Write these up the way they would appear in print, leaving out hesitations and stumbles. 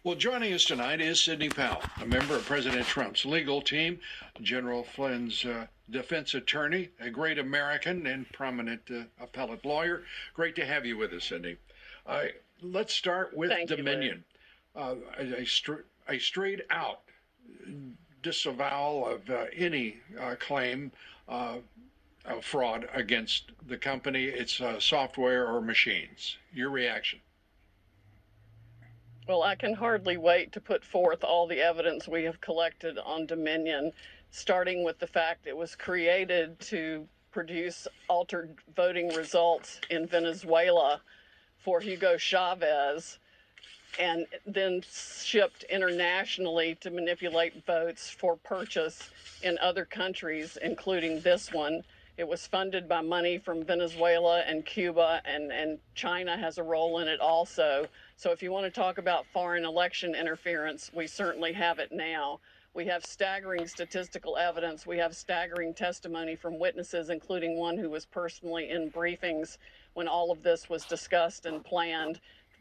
Well, joining us tonight is Sidney Powell, a member of President Trump's legal team, General Flynn's defense attorney, a great American and prominent appellate lawyer. Great to have you with us, Sidney. Let's start with Thank you, Lou. Dominion. A straight out disavowal of any claim of fraud against the company, its software or machines. Your reaction? Well, I can hardly wait to put forth all the evidence we have collected on Dominion, starting with the fact it was created to produce altered voting results in Venezuela for Hugo Chavez, and then shipped internationally to manipulate votes for purchase in other countries, including this one. It was funded by money from Venezuela and Cuba, and China has a role in it also. So if you want to talk about foreign election interference, we certainly have it now. We have staggering statistical evidence. We have staggering testimony from witnesses, including one who was personally in briefings when all of this was discussed and planned,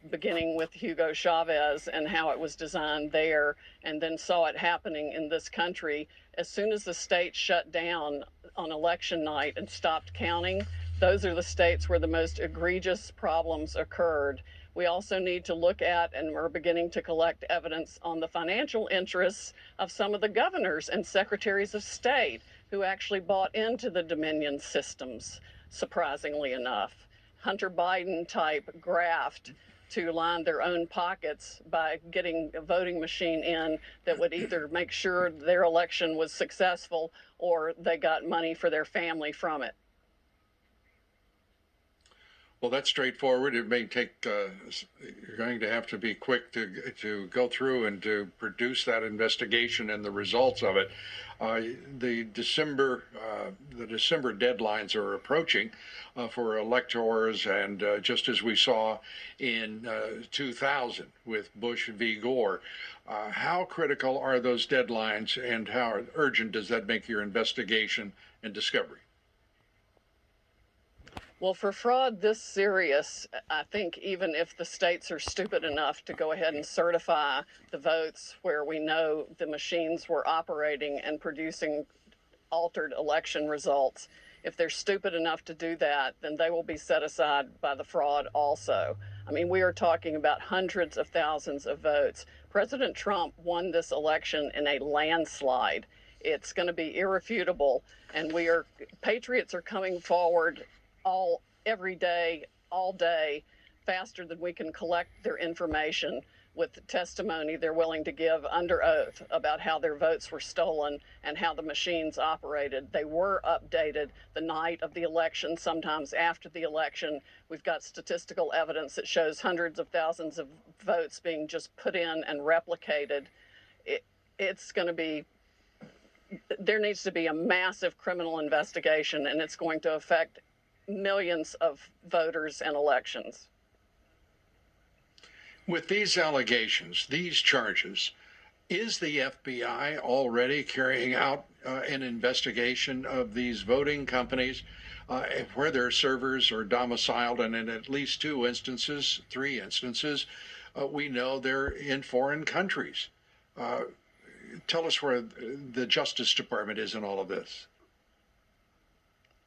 beginning with Hugo Chavez and how it was designed there, and then saw it happening in this country. As soon as the state shut down on election night and stopped counting, those are the states where the most egregious problems occurred. We also need to look at, and we're beginning to collect evidence on the financial interests of some of the governors and secretaries of state who actually bought into the Dominion systems, surprisingly enough. Hunter Biden type graft to line their own pockets by getting a voting machine in that would either make sure their election was successful or they got money for their family from it. Well, that's straightforward. It may take, you're going to have to be quick to go through and to produce that investigation and the results of it. The December deadlines are approaching for electors, and just as we saw in 2000 with Bush v. Gore, how critical are those deadlines, and how urgent does that make your investigation and discovery? Well, for fraud this serious, I think even if the states are stupid enough to go ahead and certify the votes where we know the machines were operating and producing altered election results, if they're stupid enough to do that, then they will be set aside by the fraud also. I mean, we are talking about hundreds of thousands of votes. President Trump won this election in a landslide. It's going to be irrefutable, and patriots are coming forward every day, all day, faster than we can collect their information with the testimony they're willing to give under oath about how their votes were stolen and how the machines operated. They were updated the night of the election, sometimes after the election. We've got statistical evidence that shows hundreds of thousands of votes being just put in and replicated. There needs to be a massive criminal investigation, and it's going to affect millions of voters and elections. With these allegations, these charges, is the FBI already carrying out an investigation of these voting companies where their servers are domiciled? And in at least three instances, we know they're in foreign countries. Tell us where the Justice Department is in all of this.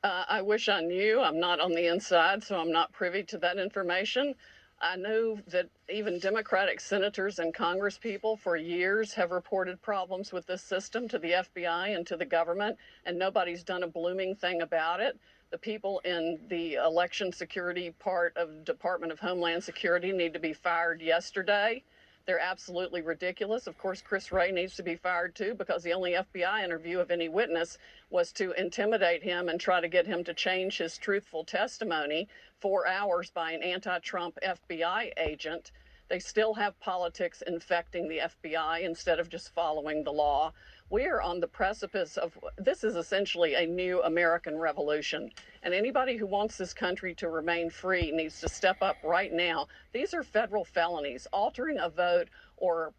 I wish I knew. I'm not on the inside, so I'm not privy to that information. I know that even Democratic senators and congresspeople for years have reported problems with this system to the FBI and to the government, and nobody's done a blooming thing about it. The people in the election security part of the Department of Homeland Security need to be fired yesterday. They're absolutely ridiculous. Of course, Chris Wray needs to be fired too, because the only FBI interview of any witness was to intimidate him and try to get him to change his truthful testimony 4 hours by an anti-Trump FBI agent. They still have politics infecting the FBI instead of just following the law. We are on the precipice of this is essentially a new American revolution. And anybody who wants this country to remain free needs to step up right now. These are federal felonies. Altering a vote or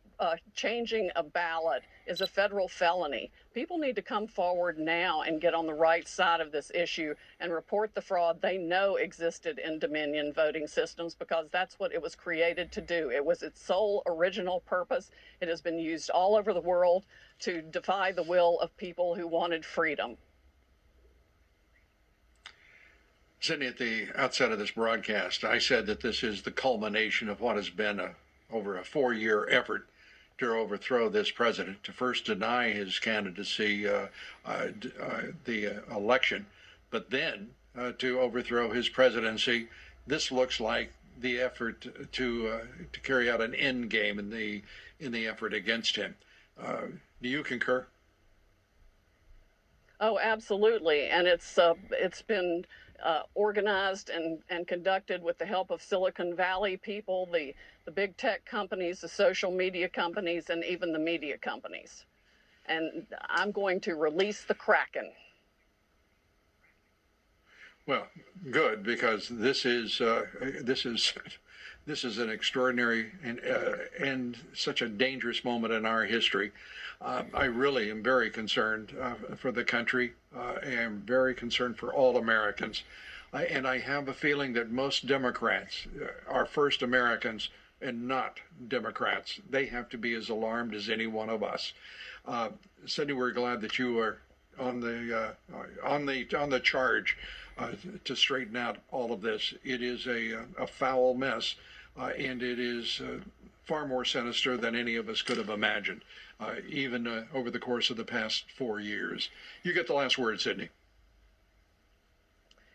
changing a ballot is a federal felony. People need to come forward now and get on the right side of this issue and report the fraud they know existed in Dominion voting systems, because that's what it was created to do. It was its sole original purpose. It has been used all over the world to defy the will of people who wanted freedom. Sydney, at the outset of this broadcast, I said that this is the culmination of what has been over a 4-year effort to overthrow this president, to first deny his candidacy, the election, but then to overthrow his presidency. This looks like the effort to carry out an end game in the effort against him. Do you concur? Oh, absolutely, and it's been organized and conducted with the help of Silicon Valley people, the big tech companies, the social media companies, and even the media companies. And I'm going to release the Kraken. Well, good, because this is an extraordinary and such a dangerous moment in our history. I really am very concerned for the country. I am very concerned for all Americans. And I have a feeling that most Democrats are first Americans and not Democrats. They have to be as alarmed as any one of us. Cindy, we're glad that you are on the charge to straighten out all of this. It is a foul mess, and it is far more sinister than any of us could have imagined, even over the course of the past 4 years. You get the last word, Sydney.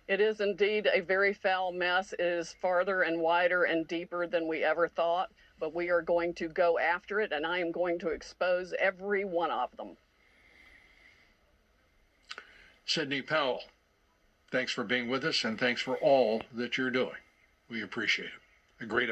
It is indeed a very foul mess. It is farther and wider and deeper than we ever thought, but we are going to go after it, and I am going to expose every one of them. Sidney Powell, thanks for being with us, and thanks for all that you're doing. We appreciate it. A great